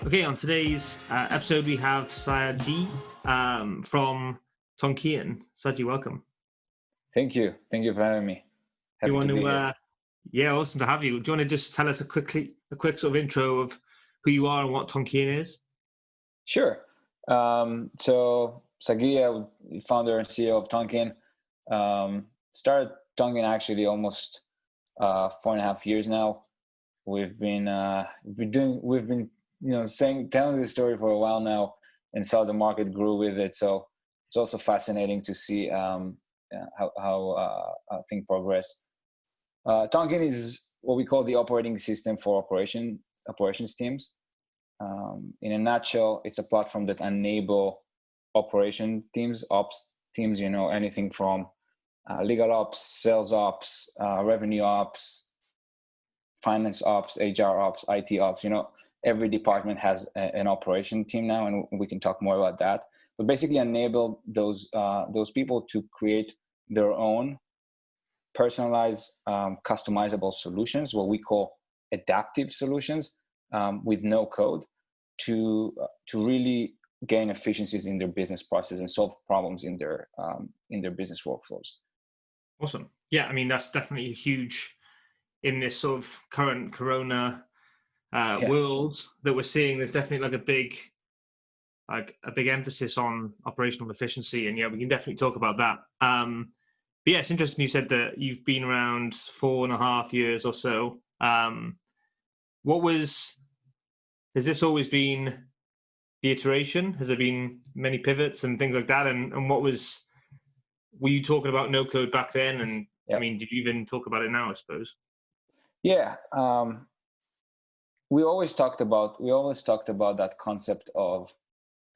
Okay, on today's episode, we have Sagi from Tonkean. Sagi, welcome. Thank you. Thank you for having me. Do you Happy want to be to? here. Yeah, awesome to have you. Do you want to just tell us a quick sort of intro of who you are and what Tonkean is? Sure. So Sagi, founder and CEO of Tonkean. Started Tonkean actually almost 4.5 years now. We've been telling this story for a while now, and saw the market grew with it. So it's also fascinating to see how things progress. Tonkean is what we call the operating system for operations teams. In a nutshell, it's a platform that enable operation teams, ops teams, anything from legal ops, sales ops, revenue ops, finance ops, HR ops, IT ops. Every department has an operation team now, and we can talk more about that. But basically enable those people to create their own personalized, customizable solutions, what we call adaptive solutions, with no code, to really gain efficiencies in their business process and solve problems in their business workflows. Awesome. Yeah, I mean that's definitely huge in this sort of current Corona world that we're seeing. There's definitely a big emphasis on operational efficiency, and yeah, we can definitely talk about that. But yeah, it's interesting you said that you've been around 4.5 years or so. Has this always been the iteration? Has there been many pivots and things like that? And were you talking about NoCode back then? And Yep. I mean, did you even talk about it now, I suppose? Yeah. We always talked about that concept of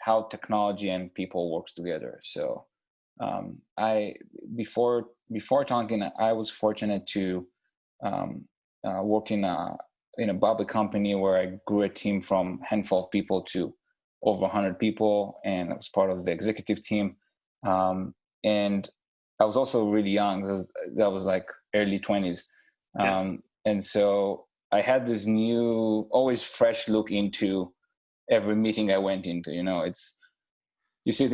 how technology and people works together. So before Tonkean, I was fortunate to work in a public company where I grew a team from a handful of people to over 100 people, and I was part of the executive team. And I was also really young. That was like early 20s. And so I had this new, always fresh look into every meeting I went into. It's, you sit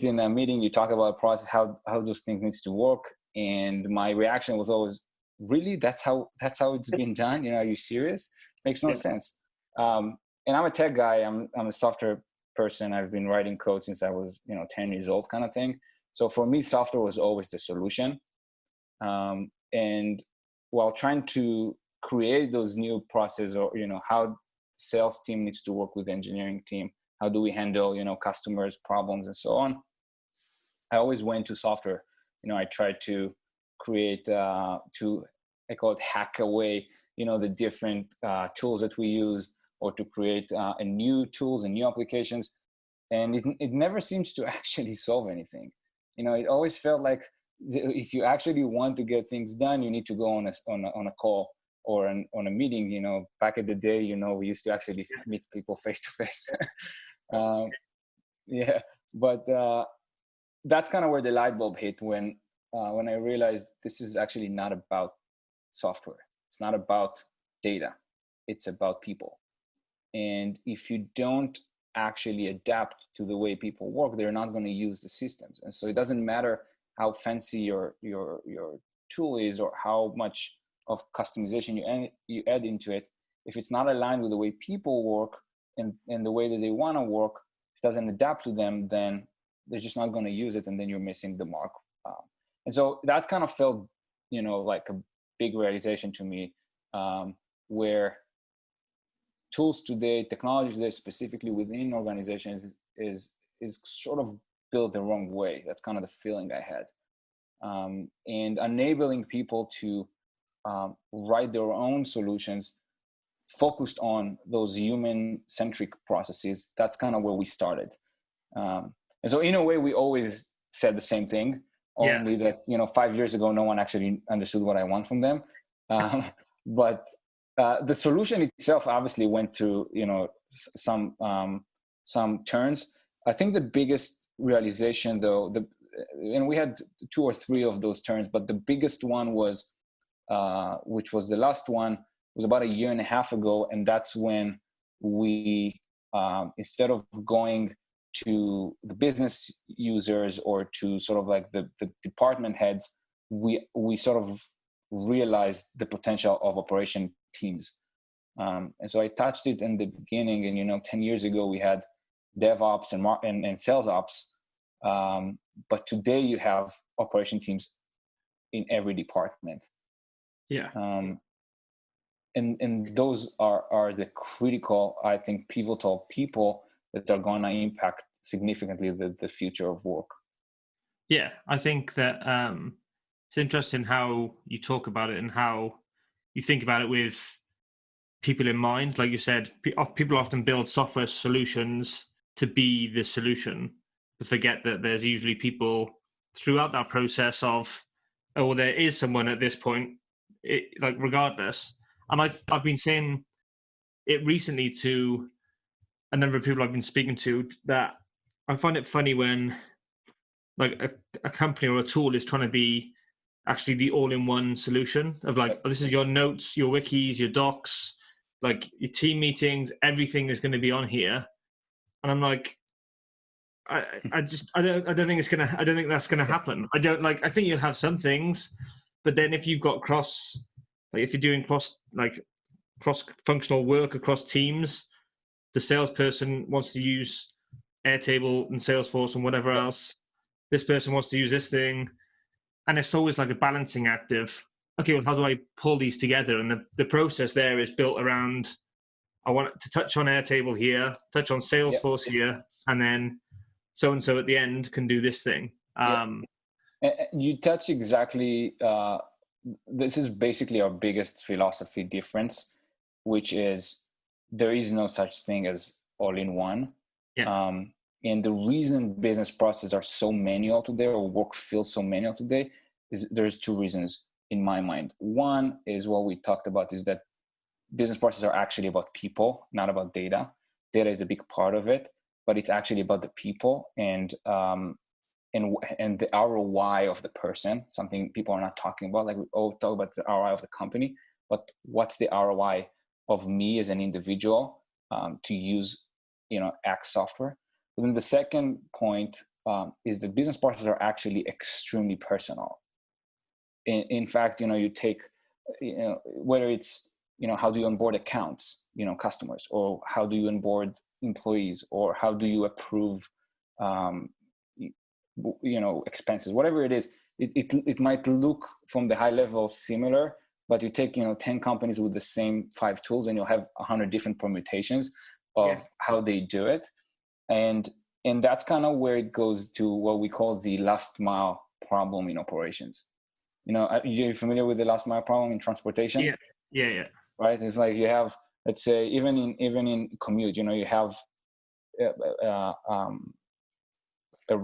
in a meeting, you talk about a process, how those things needs to work. And my reaction was always, really, that's how it's been done? Are you serious? Makes no sense. And I'm a tech guy. I'm a software person. I've been writing code since I was 10 years old, kind of thing. So for me, software was always the solution. And while trying to create those new processes, or how the sales team needs to work with the engineering team, how do we handle customers' problems and so on, I always went to software. I tried to create I call it hack away the different tools that we use, or to create new tools and new applications, and it never seems to actually solve anything. It always felt like if you actually want to get things done, you need to go on a call or on a meeting. Back in the day, we used to actually meet people face to face. Yeah, but that's kind of where the light bulb hit when I realized this is actually not about software. It's not about data. It's about people. And if you don't actually adapt to the way people work, they're not going to use the systems. And so it doesn't matter how fancy your tool is, or how much of customization you add into it. If it's not aligned with the way people work and the way that they want to work, if it doesn't adapt to them, then they're just not going to use it, and then you're missing the mark. And so that kind of felt, like a big realization to me, where tools today, technology today, specifically within organizations, is sort of built the wrong way. That's kind of the feeling I had. And enabling people to write their own solutions focused on those human-centric processes, that's kind of where we started. And so in a way, we always said the same thing, only that 5 years ago, no one actually understood what I want from them. But the solution itself obviously went through some turns. I think the biggest realization, though, and we had 2 or 3 of those turns, but the biggest one was, which was the last one, was about 1.5 years ago, and that's when we instead of going to the business users or to sort of like the department heads, we sort of realized the potential of operation teams. And so I touched it in the beginning, and 10 years ago we had DevOps and sales ops, but today you have operation teams in every department. Yeah. And those are the critical, I think, pivotal people that are going to impact significantly the future of work. Yeah, I think that it's interesting how you talk about it and how you think about it with people in mind. Like you said, people often build software solutions to be the solution, but forget that there's usually people throughout that process of, oh, well, there is someone at this point, like regardless. And I've been saying it recently to a number of people I've been speaking to, that I find it funny when like a company or a tool is trying to be actually the all-in-one solution of like, oh, this is your notes, your wikis, your docs, like your team meetings, everything is going to be on here. And I'm like, I don't think that's gonna happen. I think you'll have some things, but then if you've got if you're doing cross-functional work across teams, the salesperson wants to use Airtable and Salesforce and whatever else. This person wants to use this thing. And it's always like a balancing act of, okay, well, how do I pull these together? And the process there is built around, I want to touch on Airtable here, touch on Salesforce here, and then so-and-so at the end can do this thing. You touch exactly, this is basically our biggest philosophy difference, which is there is no such thing as all-in-one. Yeah. And the reason business processes are so manual today, or work feels so manual today, is there's two reasons in my mind. One is what we talked about, is that business processes are actually about people, not about data. Data is a big part of it, but it's actually about the people and the ROI of the person, something people are not talking about. Like we all talk about the ROI of the company, but what's the ROI of me as an individual to use, X software? But then the second point is that business processes are actually extremely personal. In fact, you take, whether it's, how do you onboard accounts, customers, or how do you onboard employees, or how do you approve, expenses, whatever it is, it might look from the high level similar, but you take, 10 companies with the same 5 tools and you'll have 100 different permutations of how they do it. And that's kind of where it goes to what we call the last mile problem in operations. You're familiar with the last mile problem in transportation? Yeah. Right. It's like you have, let's say, even in commute, you have a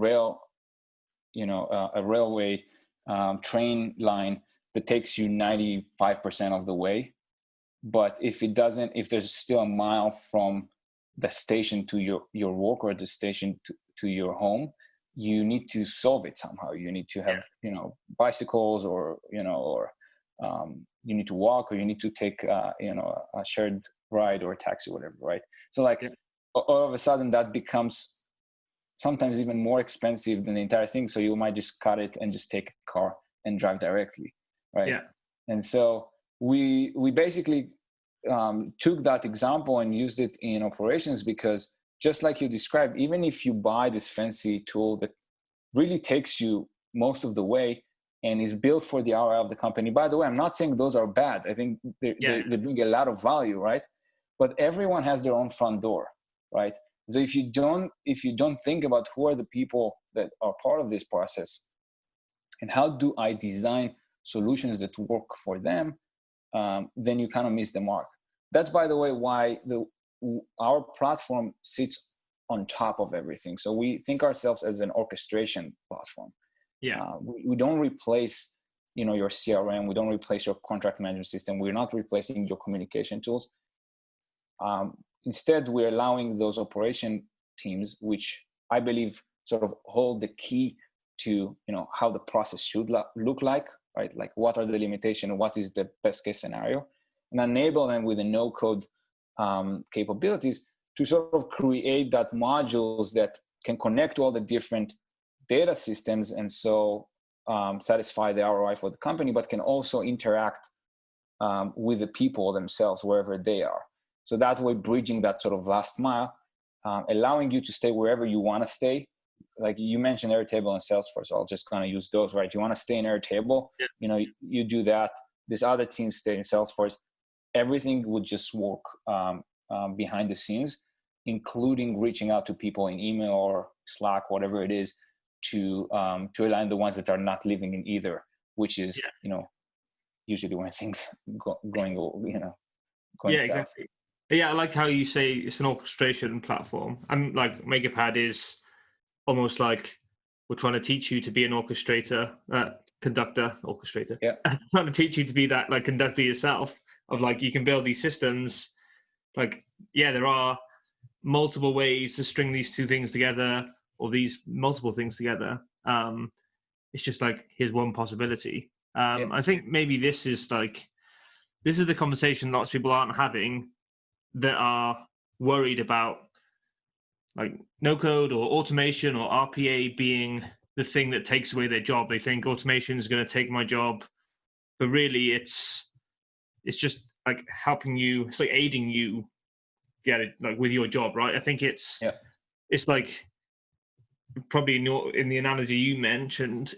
railway train line that takes you 95% of the way. But if there's still a mile from the station to your work, or the station to your home, you need to solve it somehow. You need to have, bicycles, or you need to walk, or you need to take, a shared ride or a taxi, whatever. Right. So all of a sudden that becomes sometimes even more expensive than the entire thing. So you might just cut it and just take a car and drive directly. Right. Yeah. And so we basically took that example and used it in operations, because just like you described, even if you buy this fancy tool that really takes you most of the way and is built for the ROI of the company. By the way, I'm not saying those are bad. I think they bring a lot of value, right? But everyone has their own front door, right? So if you don't think about who are the people that are part of this process, and how do I design solutions that work for them, then you kind of miss the mark. That's, by the way, why our platform sits on top of everything. So we think ourselves as an orchestration platform. We don't replace, your CRM. We don't replace your contract management system. We're not replacing your communication tools. Instead, we're allowing those operation teams, which I believe sort of hold the key to, how the process should look like, right? Like, what are the limitations? What is the best case scenario? And enable them with the NoCode capabilities to sort of create that modules that can connect to all the different data systems, and so satisfy the ROI for the company, but can also interact with the people themselves wherever they are. So that way, bridging that sort of last mile, allowing you to stay wherever you want to stay. Like you mentioned Airtable and Salesforce, so I'll just kind of use those, right? You want to stay in Airtable, you do that. This other team stay in Salesforce. Everything would just work behind the scenes, including reaching out to people in email or Slack, whatever it is, to align the ones that are not living in either, which is usually when things going south. Exactly. Yeah, I like how you say it's an orchestration platform. And like Megapad is almost like we're trying to teach you to be an orchestrator. Yeah. Trying to teach you to be that like conductor yourself, of like you can build these systems. Like, there are multiple ways to string these two things together, or these multiple things together. It's just like, here's one possibility. I think maybe this is the conversation lots of people aren't having, that are worried about like NoCode or automation or RPA being the thing that takes away their job. They think automation is going to take my job, but really it's just like helping you. It's like aiding you get it like with your job, right? I think it's like probably in the analogy you mentioned,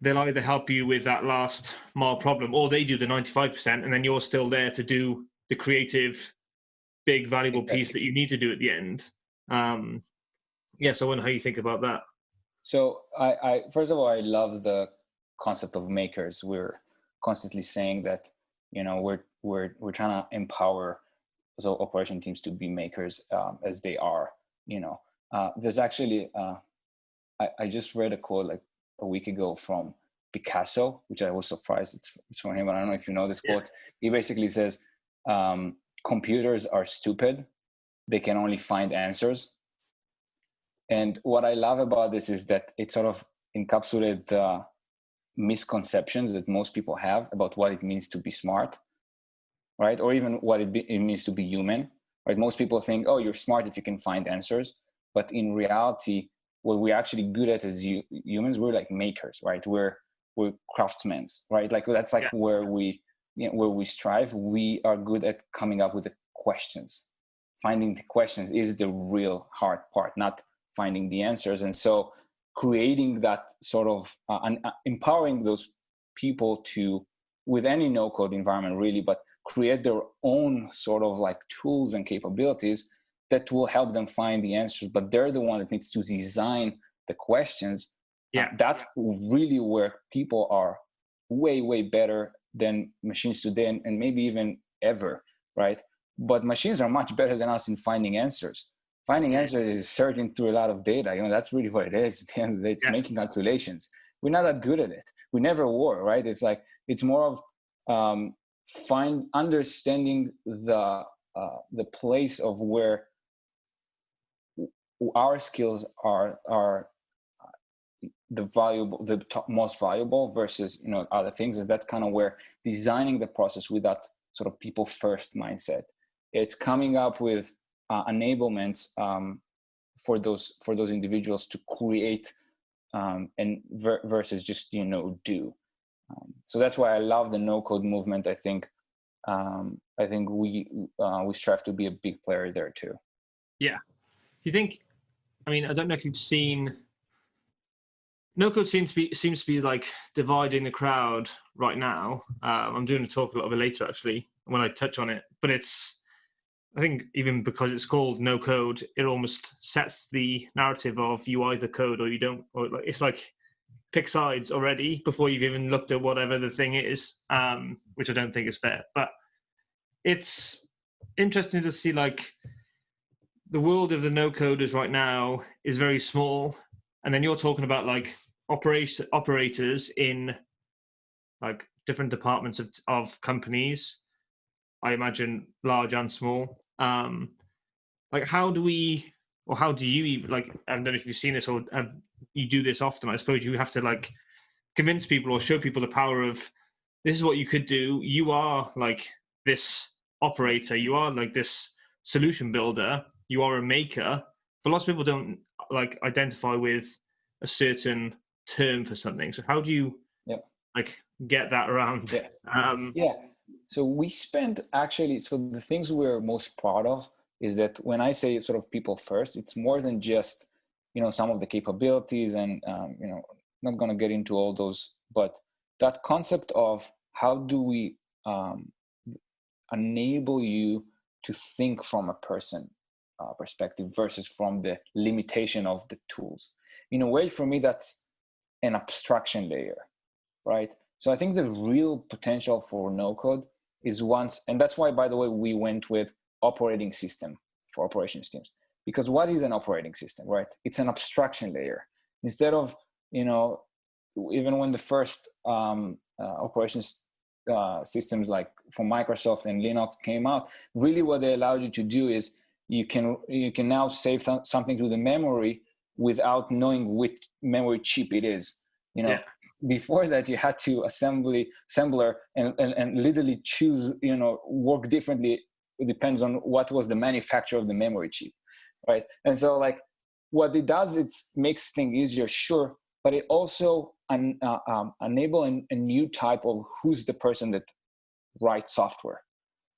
they'll either help you with that last mile problem, or they do the 95%, and then you're still there to do the creative, big, valuable piece that you need to do at the end. So I wonder how you think about that. So I first of all, I love the concept of makers. We're constantly saying that, we're trying to empower those operation teams to be makers as they are. There's actually I just read a quote like a week ago from Picasso, which I was surprised it's from him. I don't know if you know this quote. He basically says, computers are stupid. They can only find answers. And what I love about this is that it sort of encapsulated the misconceptions that most people have about what it means to be smart, right? Or even what it means to be human, right? Most people think, oh, you're smart if you can find answers. But in reality, what we're actually good at as humans, we're like makers, right? We're craftsmen, right? Like that's like where we strive. We are good at coming up with the questions. Finding the questions is the real hard part, not finding the answers. And so creating that sort of empowering those people to, with any no-code environment really, but create their own sort of like tools and capabilities that will help them find the answers, but they're the one that needs to design the questions. That's really where people are way, way better than machines today, and maybe even ever, right? But machines are much better than us in finding answers. Finding answers is searching through a lot of data. That's really what it is. At the end of the day, it's making calculations. We're not that good at it. We never were, right? It's like, it's more of understanding the place of where our skills are the most valuable versus other things. And that's kind of where designing the process with that sort of people first mindset. It's coming up with enablements for those individuals to create and versus just do. So that's why I love the no-code movement. I think we strive to be a big player there too. Yeah. Do you think? I mean, I don't know if you've seen. No-code seems to be like dividing the crowd right now. I'm doing a talk a little bit later actually when I touch on it, but I think even because it's called no-code, it almost sets the narrative of you either code or you don't, or it's like pick sides already before you've even looked at whatever the thing is, which I don't think is fair. But it's interesting to see like the world of the no-coders right now is very small, and then you're talking about like operators in like different departments of companies, I imagine large and small. Like how do you even, like, I don't know if you've seen this or you do this often. I suppose you have to like convince people or show people the power of this is what you could do. You are like this operator. You are like this solution builder, you are a maker, but lots of people don't like identify with a certain term for something. So how do you like get that around? So we spend actually, so the things we're most proud of is that when I say sort of people first, it's more than just, some of the capabilities and, not going to get into all those, but that concept of how do we enable you to think from a person perspective versus from the limitation of the tools. In a way, for me, that's an abstraction layer, right? So I think the real potential for NoCode is and that's why, by the way, we went with operating system for operation systems. Because what is an operating system, right? It's an abstraction layer. Instead of, even when the first operations systems like from Microsoft and Linux came out, really what they allowed you to do is you can now save something to the memory without knowing which memory chip it is. Before that you had to assembler and literally choose, work differently. It depends on what was the manufacturer of the memory chip, right? And so like what it does, it makes things easier, sure, but it also enable a new type of who's the person that writes software.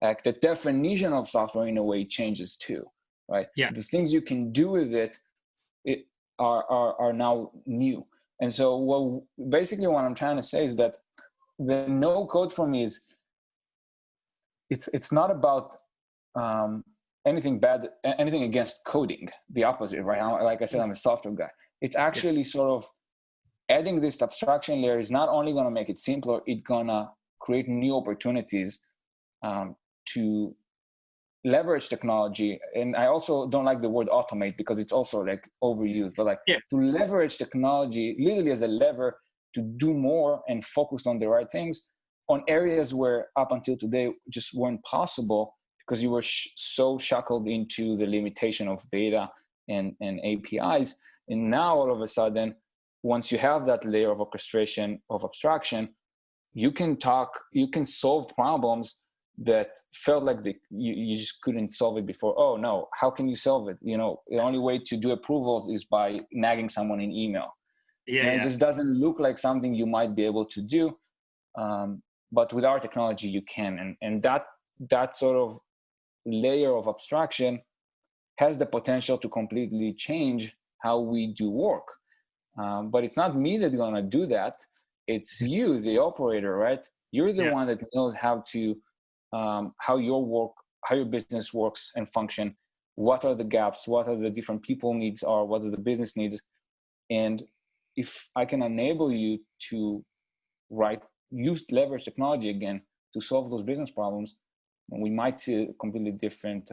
Like the definition of software in a way changes too, right? The things you can do with it are now new. And so basically what I'm trying to say is that the NoCode for me is, it's not about anything bad, anything against coding, the opposite, right? Like I said, I'm a software guy. It's actually sort of adding this abstraction layer is not only going to make it simpler, it's going to create new opportunities to leverage technology. And I also don't like the word automate because it's also like overused, but to leverage technology literally as a lever to do more and focus on the right things on areas where up until today just weren't possible because you were so shackled into the limitation of data and APIs. And now all of a sudden, once you have that layer of orchestration, of abstraction, you can solve problems that felt like you just couldn't solve it before. Oh no, how can you solve it? The only way to do approvals is by nagging someone in email. It just doesn't look like something you might be able to do. But with our technology, you can. And that sort of layer of abstraction has the potential to completely change how we do work. But it's not me that's going to do that. It's you, the operator, right? You're the one that knows how your business works and function. What are the gaps? What are the different people needs are? What are the business needs? And if I can enable you to leverage technology again to solve those business problems, we might see a completely different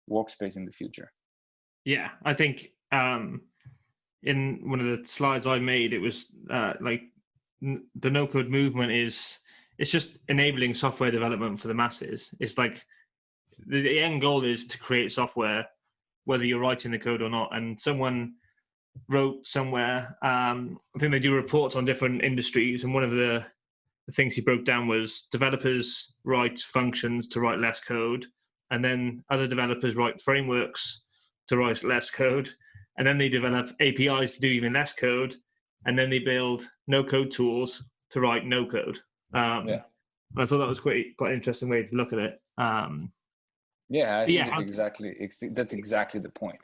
workspace in the future. Yeah, I think in one of the slides I made, it was like the NoCode movement it's just enabling software development for the masses. It's like the end goal is to create software, whether you're writing the code or not. And someone wrote somewhere, I think they do reports on different industries, and one of the things he broke down was developers write functions to write less code, and then other developers write frameworks to write less code, and then they develop APIs to do even less code, and then they build no-code tools to write no code. I thought that was quite an interesting way to look at it. I think that's exactly the point.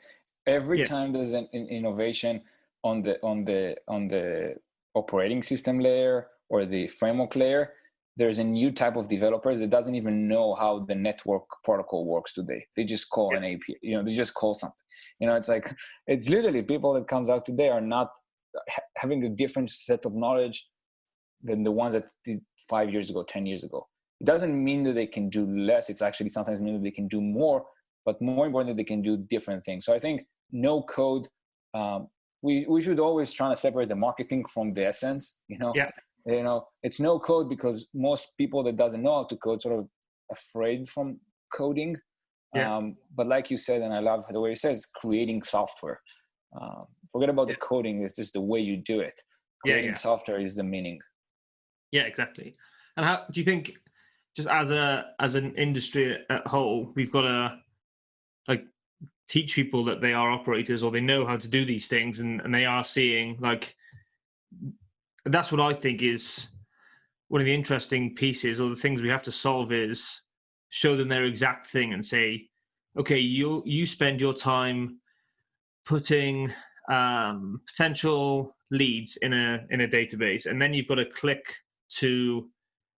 Every time there's an innovation on the operating system layer or the framework layer, there's a new type of developers that doesn't even know how the network protocol works today. They just call an API, they just call something. It's like, it's literally people that comes out today are not having a different set of knowledge than the ones that did 5 years ago, 10 years ago. It doesn't mean that they can do less. It's actually sometimes mean that they can do more, but more importantly, they can do different things. So I think no code, we should always try to separate the marketing from the essence, it's no code because most people that doesn't know how to code sort of afraid from coding. But like you said, and I love the way you said, it's creating software. Forget about the coding. It's just the way you do it. Creating software is the meaning. Yeah, exactly. And how do you think, just as an industry at whole, we've got to like teach people that they are operators or they know how to do these things, and they are seeing like, that's what I think is one of the interesting pieces, or the things we have to solve, is show them their exact thing and say, okay, you spend your time putting potential leads in a database, and then you've got to click to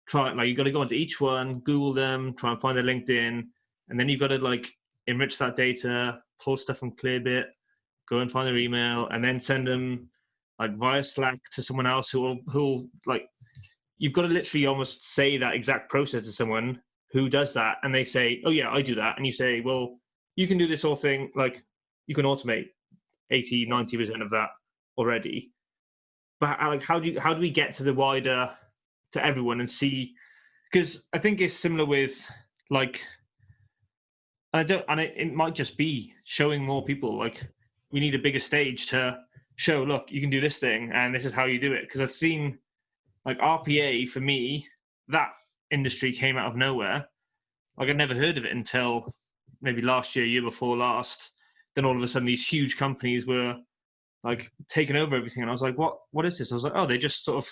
try, like, you've got to go into each one, Google them, try and find their LinkedIn, and then you've got to like enrich that data, pull stuff from Clearbit, go and find their email, and then send them like via Slack to someone else who'll like, you've got to literally almost say that exact process to someone who does that, and they say, oh yeah, I do that, and you say, well, you can do this whole thing, like you can automate 80-90% of that already, but like how do we get to the wider, to everyone, and see, because I think it's similar with like, it might just be showing more people, like we need a bigger stage to show, look, you can do this thing and this is how you do it. Because I've seen like RPA, for me, that industry came out of nowhere. Like I'd never heard of it until maybe last year before last. Then all of a sudden these huge companies were like taking over everything, and I was like, what is this? I was like, oh, they just sort of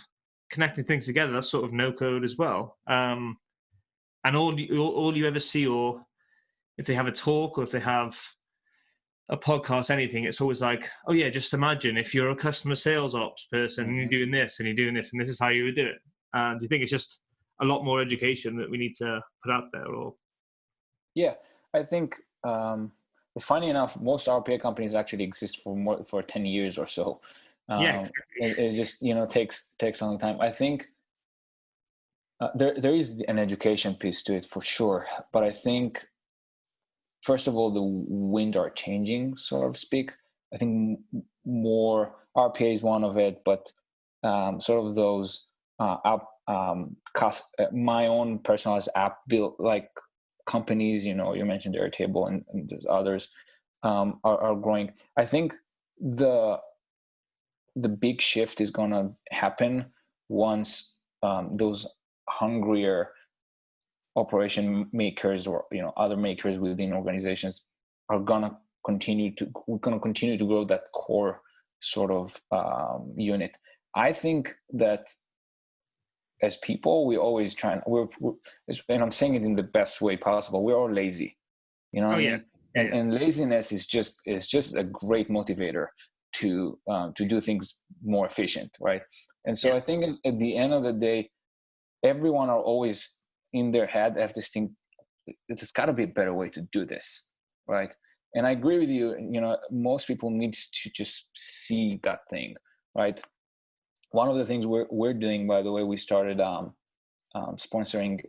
connecting things together. That's sort of NoCode as well. And all you ever see, or if they have a talk, or if they have a podcast, anything, it's always like, oh yeah, just imagine if you're a customer sales ops person and you're doing this and you're doing this, and this is how you would do it. Do you think it's just a lot more education that we need to put out there? Or yeah, I think funny enough, most RPA companies actually exist for 10 years or so. Yeah, exactly. It just takes a long time. I think there is an education piece to it for sure, but I think first of all, the wind are changing, so to speak. I think more RPA is one of it, but sort of those my own personalized app built like companies, you mentioned Airtable and there's others are growing. I think the big shift is going to happen once those hungrier operation makers or other makers within organizations are gonna continue to grow that core sort of unit. I think that as people, we always try, and I'm saying it in the best way possible, we're all lazy, you know what I mean? And laziness is just a great motivator to do things more efficient, right? And so I think at the end of the day, everyone are always in their head have this thing, there's got to be a better way to do this, right? And I agree with you, most people need to just see that thing, right? One of the things we're doing, by the way, we started sponsoring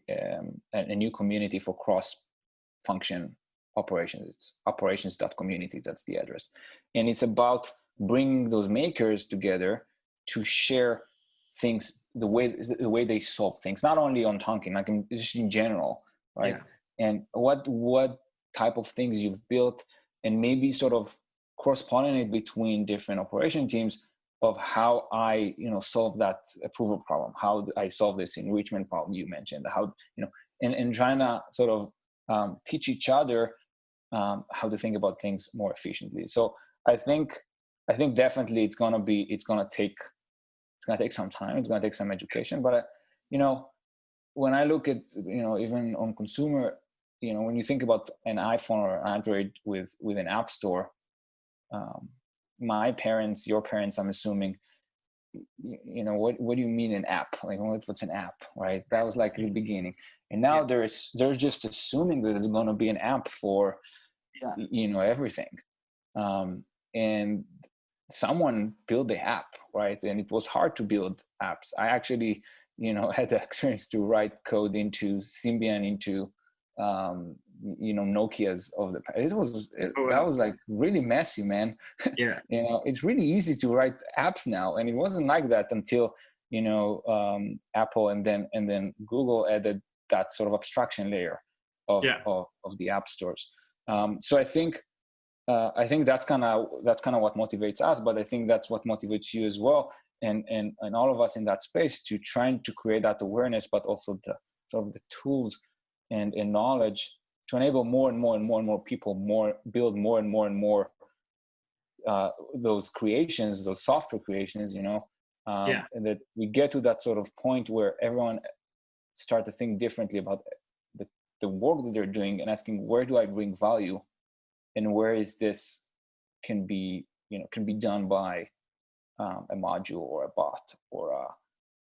a new community for cross-function operations. It's operations.community, that's the address. And it's about bringing those makers together to share things, the way they solve things, not only on Tonkean, like just in general, right? And what type of things you've built, and maybe sort of cross-pollinate between different operation teams of how I solve that approval problem, how I solve this enrichment problem you mentioned, how and trying to sort of teach each other how to think about things more efficiently. So I think definitely it's gonna take some time. It's gonna take some education. But when I look at even on consumer, when you think about an iPhone or Android with an app store, my parents, your parents, I'm assuming, what do you mean an app? Like what's an app, right? That was like the beginning, and now they're just assuming that there's going to be an app for everything, and someone built the app, right? And it was hard to build apps. I actually had the experience to write code into Symbian, into Nokia's of the that was like really messy, man. It's really easy to write apps now, and it wasn't like that until Apple and then Google added that sort of abstraction layer of the app stores. So I think that's kind of what motivates us, but I think that's what motivates you as well, and all of us in that space, to trying to create that awareness, but also the sort of the tools and knowledge to enable more and more and more and more people build more and more those creations, those software creations, and that we get to that sort of point where everyone start to think differently about the work that they're doing and asking, where do I bring value, and where is this can be done by a module or a bot or a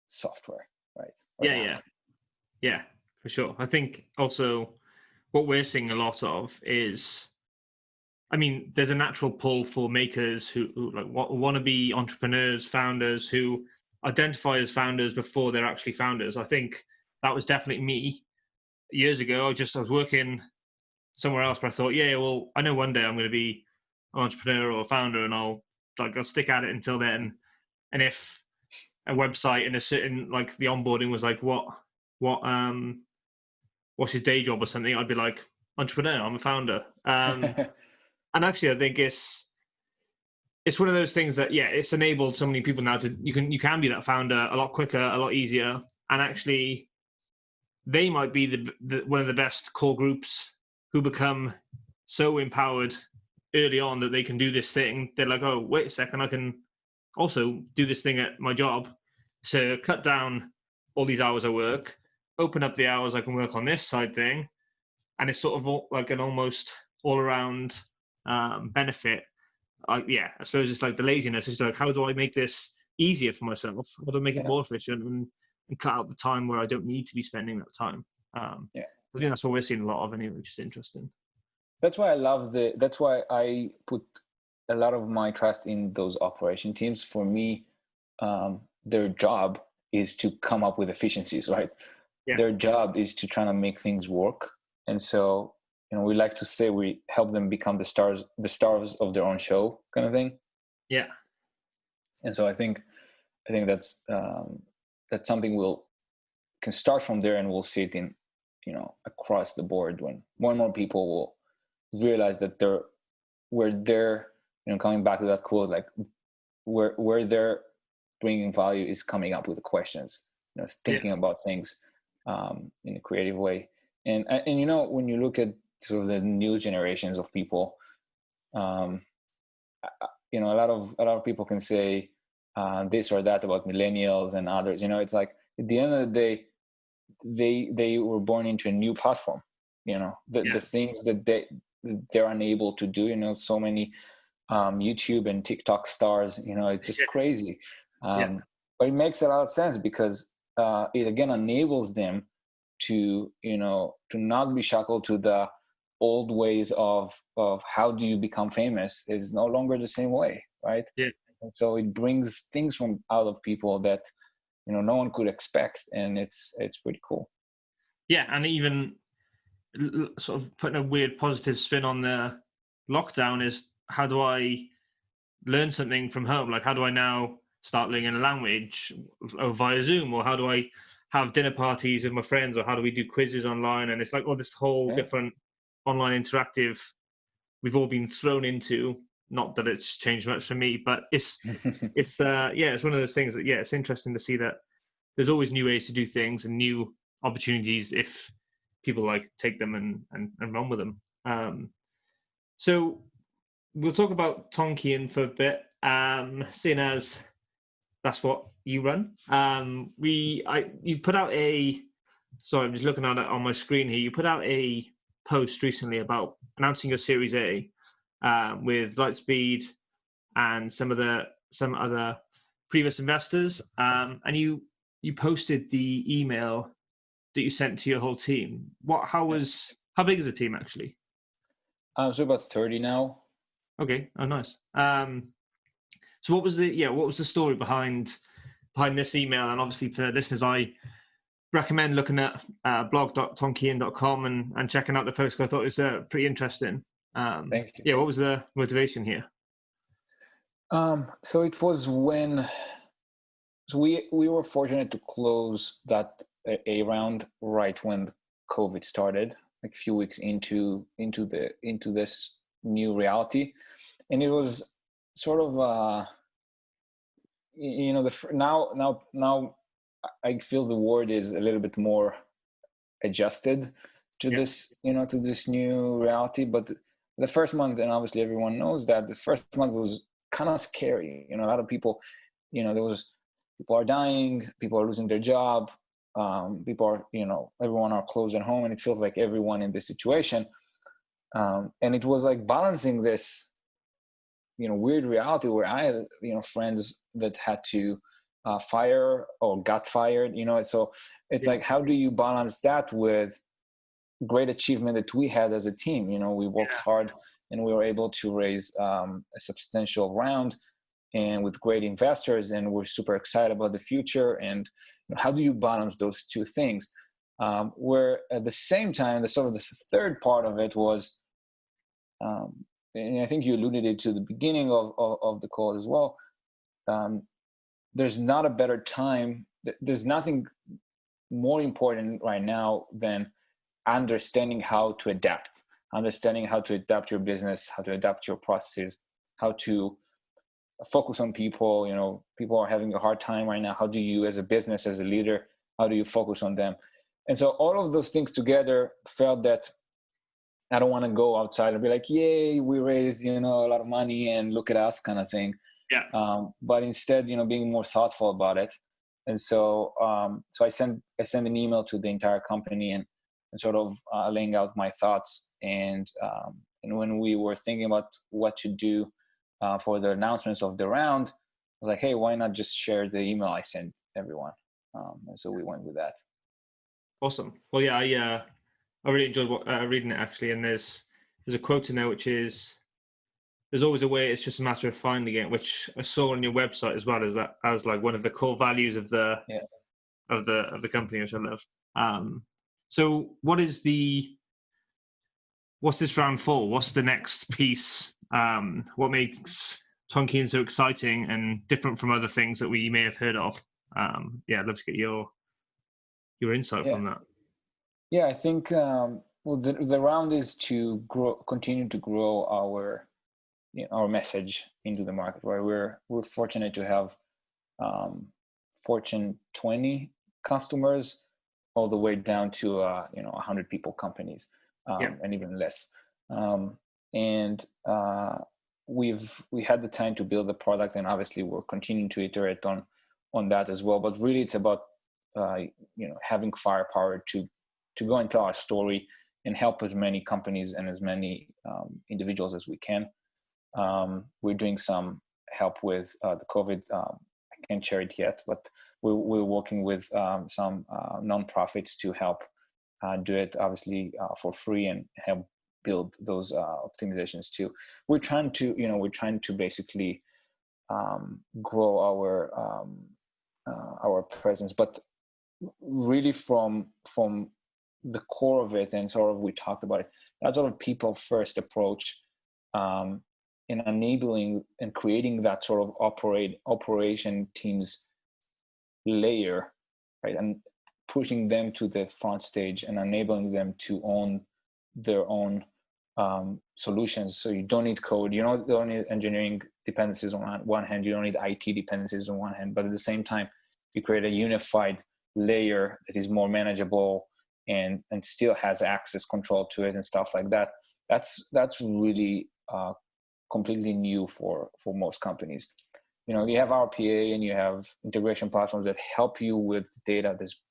software, right? Yeah, for sure. I think also what we're seeing a lot of is, I mean, there's a natural pull for makers who like want to be entrepreneurs, founders, who identify as founders before they're actually founders. I think that was definitely me years ago. I was working somewhere else, but I thought, well, I know one day I'm going to be an entrepreneur or a founder, and I'll stick at it until then. And if a website and a certain, like, the onboarding was like, what's your day job or something, I'd be like, entrepreneur, I'm a founder. And actually, I think it's one of those things that, it's enabled so many people now to you can be that founder a lot quicker, a lot easier, and actually they might be the one of the best core groups who become so empowered early on that they can do this thing. They're like, oh, wait a second, I can also do this thing at my job to cut down all these hours of work, open up the hours I can work on this side thing, and it's sort of like an almost all around benefit. I suppose it's like the laziness. It's like, how do I make this easier for myself? How do I make it more efficient and cut out the time where I don't need to be spending that time? I think that's what we're seeing a lot of anyway, which is interesting. That's why that's why I put a lot of my trust in those operation teams. For me, their job is to come up with efficiencies, right? Yeah. Their job is to try to make things work. And so, we like to say we help them become the stars of their own show, kind of thing. Yeah. And so I think that's something can start from there, and we'll see it in, across the board, when more and more people will realize that they're coming back to that quote, like where they're bringing value is coming up with the questions, thinking about things in a creative way. And when you look at sort of the new generations of people, a lot of people can say this or that about millennials and others. It's like, at the end of the day, they were born into a new platform. The things that they're unable to do. So many YouTube and TikTok stars. It's just crazy. But it makes a lot of sense, because it again enables them to not be shackled to the old ways of how do you become famous. Is no longer the same way, right? And so it brings things from out of people that no one could expect, and it's pretty cool. And even sort of putting a weird positive spin on the lockdown is, how do I learn something from home? Like, how do I now start learning a language via Zoom, or how do I have dinner parties with my friends, or how do we do quizzes online? And it's like, this whole different online interactive we've all been thrown into. Not that it's changed much for me, but it's it's one of those things that it's interesting to see that there's always new ways to do things and new opportunities if people take them and run with them. So we'll talk about Tonkean for a bit, seeing as that's what you run. You put out I'm just looking at it on my screen here. You put out a post recently about announcing your Series A with Lightspeed and some other previous investors, and you posted the email that you sent to your whole team. How big is the team actually? So about 30 now. Okay. Oh, nice. So what was the story behind this email? And obviously for listeners, I recommend looking at blog.tonkean.com and checking out the post, because I thought it was pretty interesting. Thank you. Yeah, what was the motivation here? So it was when we were fortunate to close that A round right when COVID started, like a few weeks into this new reality, and it was sort of now I feel the world is a little bit more adjusted to this, to this new reality. But the first month, and obviously everyone knows that the first month was kind of scary. A lot of people, people are dying, people are losing their job, people are, everyone are closed at home, and it feels like everyone in this situation. And it was like balancing this, weird reality where I had, friends that had to fire or got fired, so it's like, how do you balance that with great achievement that we had as a team? We worked hard and we were able to raise a substantial round and with great investors, and we're super excited about the future. And how do you balance those two things? Where at the same time, the sort of the third part of it was, and I think you alluded it to the beginning of the call as well. There's not a better time. There's nothing more important right now than understanding how to adapt your business, how to adapt your processes, how to focus on people. People are having a hard time right now. How do you, as a business, as a leader, how do you focus on them? And so all of those things together felt that I don't want to go outside and be like, yay, we raised, a lot of money and look at us kind of thing. Yeah. But instead, being more thoughtful about it. And so, I sent an email to the entire company and sort of laying out my thoughts. And when we were thinking about what to do for the announcements of the round, I was like, hey, why not just share the email I sent everyone? And so we went with that. Awesome. Well, yeah, I really enjoyed reading it, actually. And there's a quote in there which is, "There's always a way. It's just a matter of finding it," which I saw on your website as well as like one of the core values of the company, which I love. So what's this round for? What's the next piece? What makes Tonkean so exciting and different from other things that we may have heard of? I'd love to get your insight from that. Yeah, I think the round is to continue to grow our message into the market. Right, we're fortunate to have Fortune 20 customers all the way down to 100 people companies, and even less. We had the time to build the product, and obviously we're continuing to iterate on that as well. But really, it's about having firepower to go and tell our story and help as many companies and as many individuals as we can. We're doing some help with the COVID. I can't share it yet, but we're working with some nonprofits to help do it, obviously for free, and help build those optimizations too. We're trying to basically grow our presence, but really from the core of it, and sort of we talked about it, that sort of people first approach, in enabling and creating that sort of operation teams layer, right, and pushing them to the front stage and enabling them to own their own solutions. So you don't need code, you don't need engineering dependencies on one hand, you don't need IT dependencies on one hand, but at the same time, you create a unified layer that is more manageable and still has access control to it and stuff like that. That's really completely new for most companies. You have RPA and you have integration platforms that help you with data. There's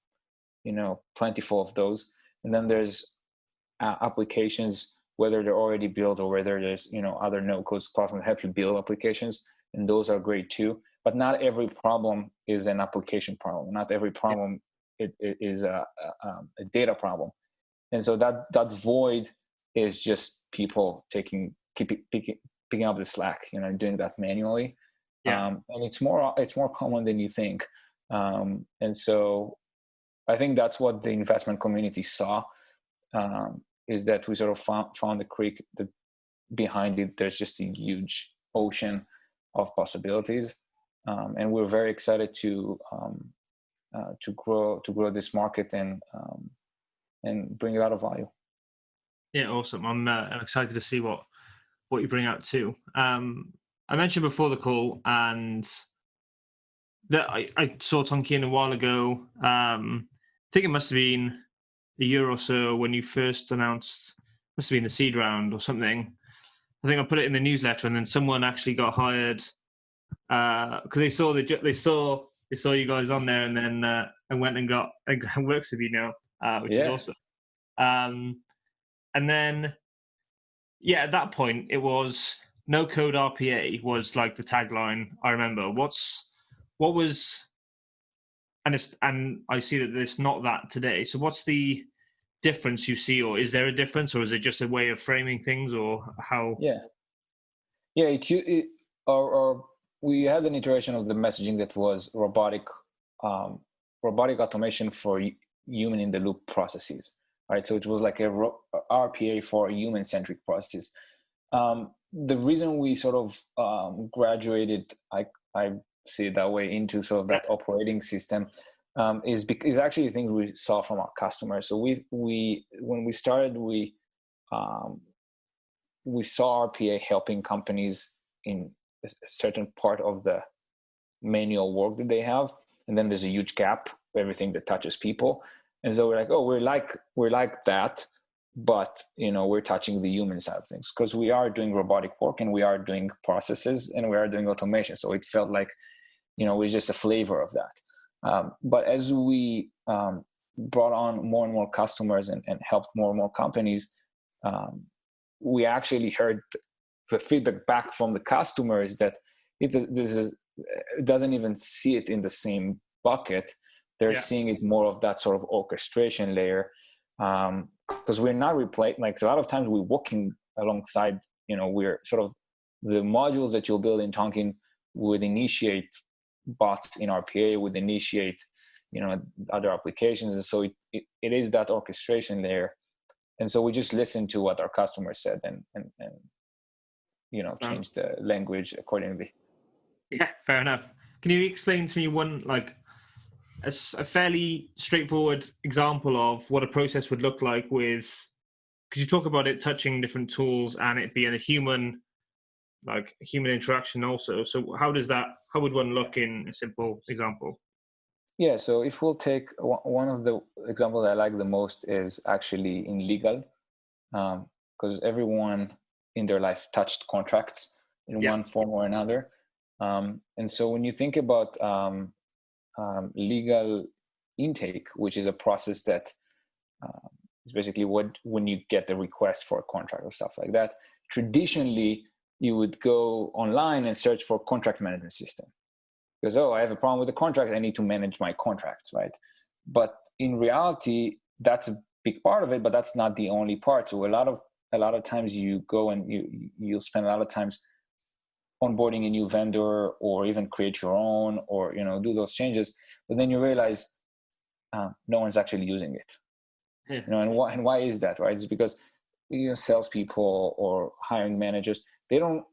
plentiful of those, and then there's applications, whether they're already built or whether there's other no-code platforms that help you build applications, and those are great too. But not every problem is an application problem. Not every problem it is a data problem, and so that void is just people picking up the slack, doing that manually. And it's more common than you think. And so I think that's what the investment community saw, is that we sort of found the creek that behind it, there's just a huge ocean of possibilities. And we're very excited to grow this market and bring a lot of value. Yeah, awesome. I'm excited to see what you bring out too. I mentioned before the call, and that I saw Tonkean a while ago. I think it must have been a year or so when you first announced, must have been the seed round or something. I think I put it in the newsletter, and then someone actually got hired because they saw you guys on there, and then and went and works with you now, which is awesome. And then at that point it was NoCode RPA was like the tagline. I remember. What was and I see that it's not that today. So what's the difference you see, or is there a difference, or is it just a way of framing things, or how? Or we had an iteration of the messaging that was robotic automation for human in the loop processes, right? So it was like a RPA for human-centric processes. The reason we sort of graduated, I see it that way, into sort of that operating system is actually things we saw from our customers. So when we started, we saw RPA helping companies in a certain part of the manual work that they have, and then there's a huge gap, everything that touches people. And so we're like, oh, we're like that, but we're touching the human side of things, because we are doing robotic work and we are doing processes and we are doing automation. So it felt like we're just a flavor of that. But as we brought on more and more customers and helped more and more companies, we actually heard the feedback back from the customers that it doesn't even see it in the same bucket. They're seeing it more of that sort of orchestration layer, because we're not replacing. Like a lot of times we're working alongside. We're sort of the modules that you'll build in Tonkean would initiate bots in RPA, would initiate other applications, and so it is that orchestration layer. And so we just listened to what our customers said and change the language accordingly. Yeah, fair enough. Can you explain to me one, like a fairly straightforward example of what a process would look like because you talk about it touching different tools and it being a human interaction also. So how would one look in a simple example? Yeah, so if we'll take one of the examples I like the most is actually in legal, because everyone in their life touched contracts in one form or another. And so when you think about legal intake, which is a process that is basically when you get the request for a contract or stuff like that, traditionally you would go online and search for contract management system, because I have a problem with the contract, I need to manage my contracts, right? But in reality, that's a big part of it, but that's not the only part. So a lot of times you go and you'll spend a lot of times onboarding a new vendor, or even create your own, or do those changes, but then you realize no one's actually using it. And why is that, right? It's because salespeople or hiring managers, they don't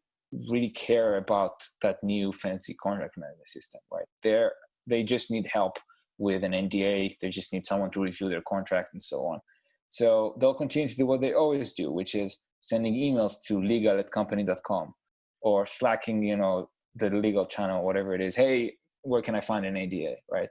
really care about that new fancy contract management system, right? They just need help with an NDA. They just need someone to review their contract and so on. So they'll continue to do what they always do, which is sending emails to legal@company.com, or slacking, the legal channel, whatever it is. Hey, where can I find an NDA, right?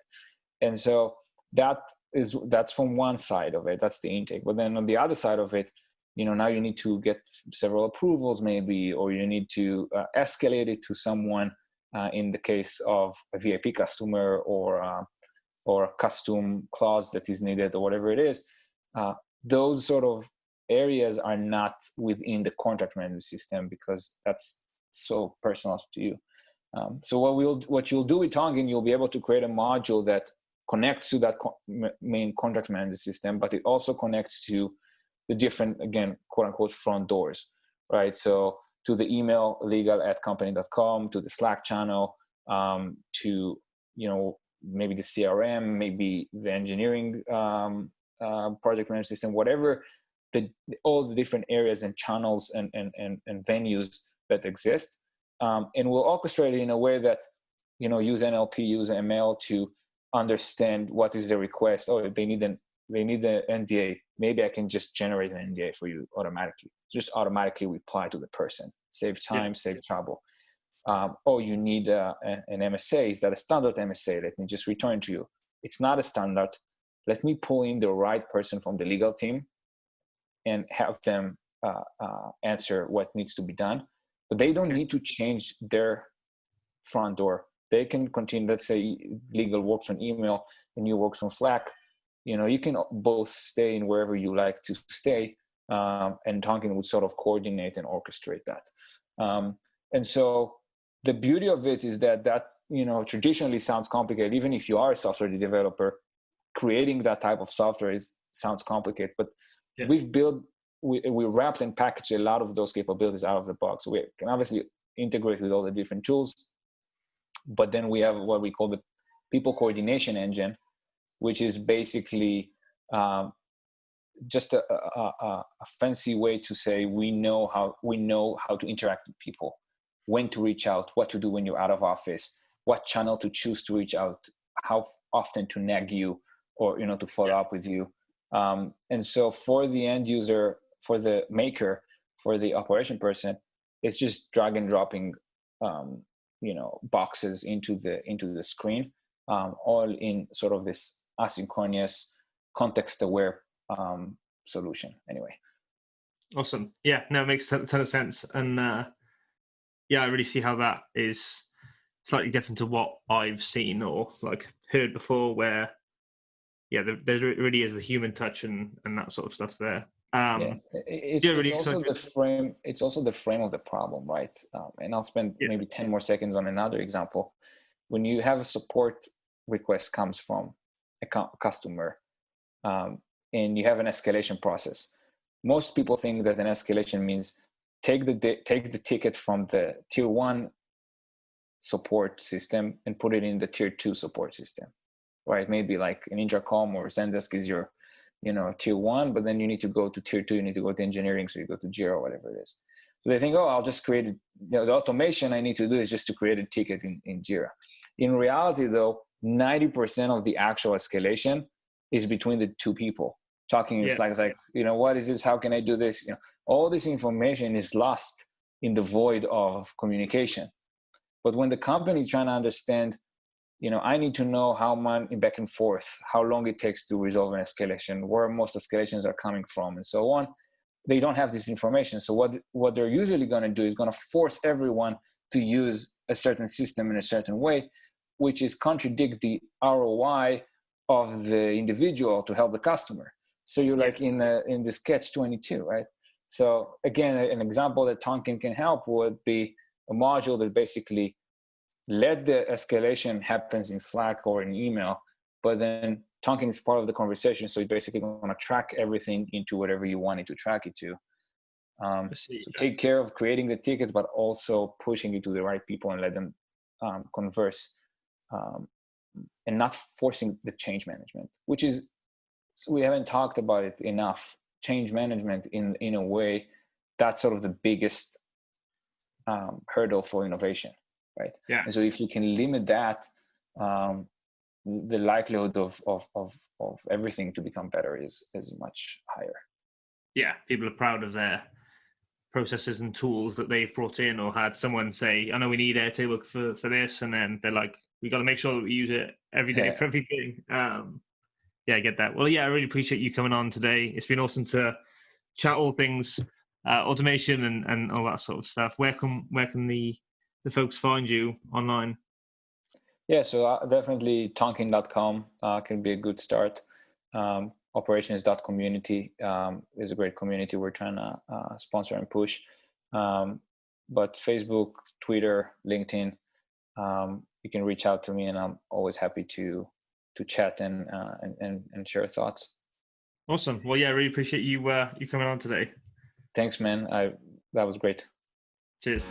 And so that's from one side of it. That's the intake. But then on the other side of it, now you need to get several approvals maybe, or you need to escalate it to someone in the case of a VIP customer, or a custom clause that is needed, or whatever it is. Those sort of areas are not within the contract management system, because that's so personal to you. So what you'll do with Tonkean, you'll be able to create a module that connects to that main contract management system, but it also connects to the different, again, quote unquote, front doors, right? So to the email legal@company.com, to the Slack channel, to maybe the CRM, maybe the engineering project management system, whatever, all the different areas and channels and venues that exist, and we'll orchestrate it in a way that use NLP, use ML to understand what is the request. They need an NDA. Maybe I can just generate an NDA for you automatically. Just automatically reply to the person. Save time, save trouble. You need an MSA. Is that a standard MSA? Let me just return to you. It's not a standard. let me pull in the right person from the legal team and have them answer what needs to be done. But they don't need to change their front door. They can continue. Let's say legal works on email and you works on Slack. You can both stay in wherever you like to stay, and Tonkean would sort of coordinate and orchestrate that. And so the beauty of it is that traditionally sounds complicated. Even if you are a software developer, creating that type of software sounds complicated. But we wrapped and packaged a lot of those capabilities out of the box. We can obviously integrate with all the different tools, but then we have what we call the people coordination engine, which is basically just a fancy way to say we know how to interact with people, when to reach out, what to do when you're out of office, what channel to choose to reach out, how often to nag you or to follow up with you. And so for the end user, for the maker, for the operation person, it's just drag and dropping boxes into the screen, all in sort of this asynchronous, context-aware solution. Anyway. Awesome. Yeah, no, it makes a ton of sense, and I really see how that is slightly different to what I've seen or like heard before. Where there really is the human touch and that sort of stuff there. It's also the frame. It's also the frame of the problem, right? And I'll spend maybe 10 more seconds on another example. When you have a support request comes from a customer, and you have an escalation process, most people think that an escalation means take the ticket from the tier 1 support system and put it in the tier 2 support system, right? Maybe like an Intercom or Zendesk is your tier 1, but then you need to go to tier 2, you need to go to engineering, so you go to Jira, whatever it is. So they think, I'll just create it. The automation I need to do is just to create a ticket in Jira. In reality, though, 90% of the actual escalation is between the two people talking in Slack. It's like, what is this? How can I do this? All this information is lost in the void of communication. But when the company is trying to understand, I need to know how much back and forth, how long it takes to resolve an escalation, where most escalations are coming from, and so on. They don't have this information. So what they're usually going to do is going to force everyone to use a certain system in a certain way, which is contradict the ROI of the individual to help the customer. So you're like in this catch-22, right? So again, an example that Tonkean can help would be a module that basically let the escalation happens in Slack or in email, but then Tonkean is part of the conversation. So you basically want to track everything into whatever you want it to track it to. So take care of creating the tickets, but also pushing it to the right people and let them converse, and not forcing the change management, which is, we haven't talked about it enough. Change management in a way, that's sort of the biggest hurdle for innovation, right? Yeah. And so if you can limit that, the likelihood of everything to become better is much higher. Yeah, people are proud of their processes and tools that they've brought in, or had someone say, I know we need Airtable for this, and then they're like, we got to make sure that we use it every day for everything. I get that. Well, I really appreciate you coming on today. It's been awesome to chat all things automation and all that sort of stuff. Where can the folks find you online? Yeah, so definitely tonkean.com can be a good start. Operations.community is a great community we're trying to sponsor and push. But Facebook, Twitter, LinkedIn, you can reach out to me, and I'm always happy to chat and share thoughts. Awesome. Well, I really appreciate you coming on today. Thanks, man. That was great. Cheers.